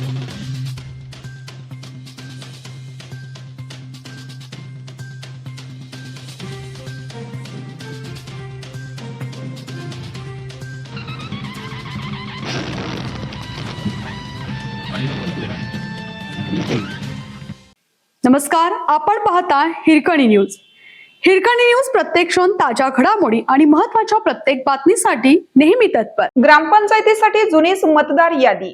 नमस्कार, आपण पाहता हिरकणी न्यूज. हिरकणी न्यूज प्रत्येक क्षण ताज्या घडामोडी आणि महत्त्वाच्या प्रत्येक बातमीसाठी नेहमी तत्पर. ग्रामपंचायतीसाठी जुनी मतदार यादी.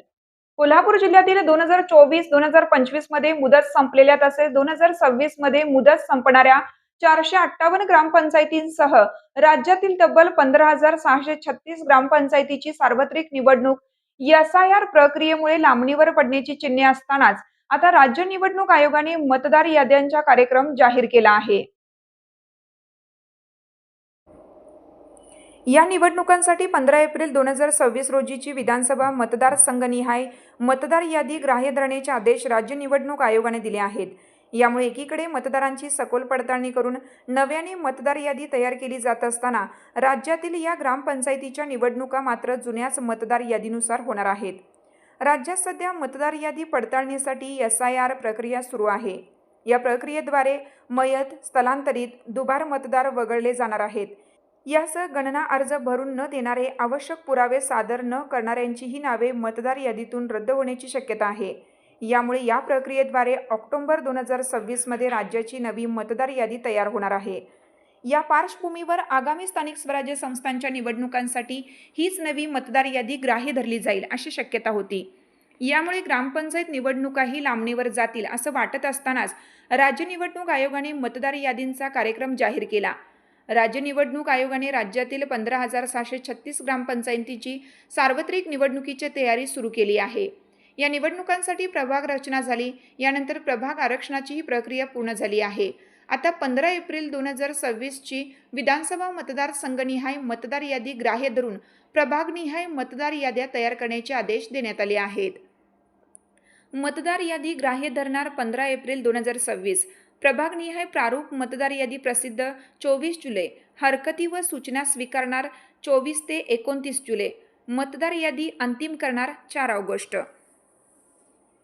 कोल्हापूर जिल्ह्यातील 2024-2025 मध्ये मुदत संपलेल्या तसेच 2026 मध्ये मुदत संपणाऱ्या 458 ग्रामपंचायतींसह राज्यातील तब्बल 15,636 ग्रामपंचायतीची सार्वत्रिक निवडणूक SIR प्रक्रियेमुळे लांबणीवर पडण्याची चिन्हे असतानाच आता राज्य निवडणूक आयोगाने मतदार याद्यांचा कार्यक्रम जाहीर केला आहे. या निवडणुकांसाठी 15 एप्रिल 2026 रोजीची विधानसभा मतदारसंघनिहाय मतदार यादी ग्राह्य धरण्याचे आदेश राज्य निवडणूक आयोगाने दिले आहेत. यामुळे एकीकडे मतदारांची सखोल पडताळणी करून नव्याने मतदार यादी तयार केली जात असताना राज्यातील या ग्रामपंचायतीच्या निवडणुका मात्र जुन्याच मतदार यादीनुसार होणार आहेत. राज्यात सध्या मतदार यादी पडताळणीसाठी SIR प्रक्रिया सुरू आहे. या प्रक्रियेद्वारे मयत, स्थलांतरित, दुबार मतदार वगळले जाणार आहेत. यासह गणना अर्ज भरून न देणारे, आवश्यक पुरावे सादर न करणाऱ्यांचीही नावे मतदार यादीतून रद्द होण्याची शक्यता आहे. यामुळे या प्रक्रियेद्वारे ऑक्टोबर 2026 मध्ये राज्याची नवी मतदार यादी तयार होणार आहे. या पार्श्वभूमीवर आगामी स्थानिक स्वराज्य संस्थांच्या निवडणुकांसाठी हीच नवी मतदार यादी ग्राह्य धरली जाईल अशी शक्यता होती. यामुळे ग्रामपंचायत निवडणुकाही लांबणीवर जातील असं वाटत असतानाच राज्य निवडणूक आयोगाने मतदार यादींचा कार्यक्रम जाहीर केला. राज्य निवडणूक आयोगाने राज्यातील 15,636 ग्रामपंचायतींची सार्वत्रिक निवडणुकीची तयारी सुरू केली आहे. या निवडणुकांसाठी प्रभाग रचना झाली. यानंतर प्रभाग आरक्षणाचीही प्रक्रिया पूर्ण झाली आहे. आता 15 एप्रिल 2026 ची विधानसभा मतदारसंघनिहाय मतदार यादी ग्राह्य धरून प्रभागनिहाय मतदार याद्या तयार करण्याचे आदेश देण्यात आले आहेत. मतदार यादी ग्राह्य धरणार 15 एप्रिल 2026. प्रभागनिहाय प्रारूप मतदार यादी प्रसिद्ध 24 जुलै. हरकती व सूचना स्वीकारणार 24 ते 29 जुलै. मतदार यादी अंतिम करणार 4 ऑगस्ट.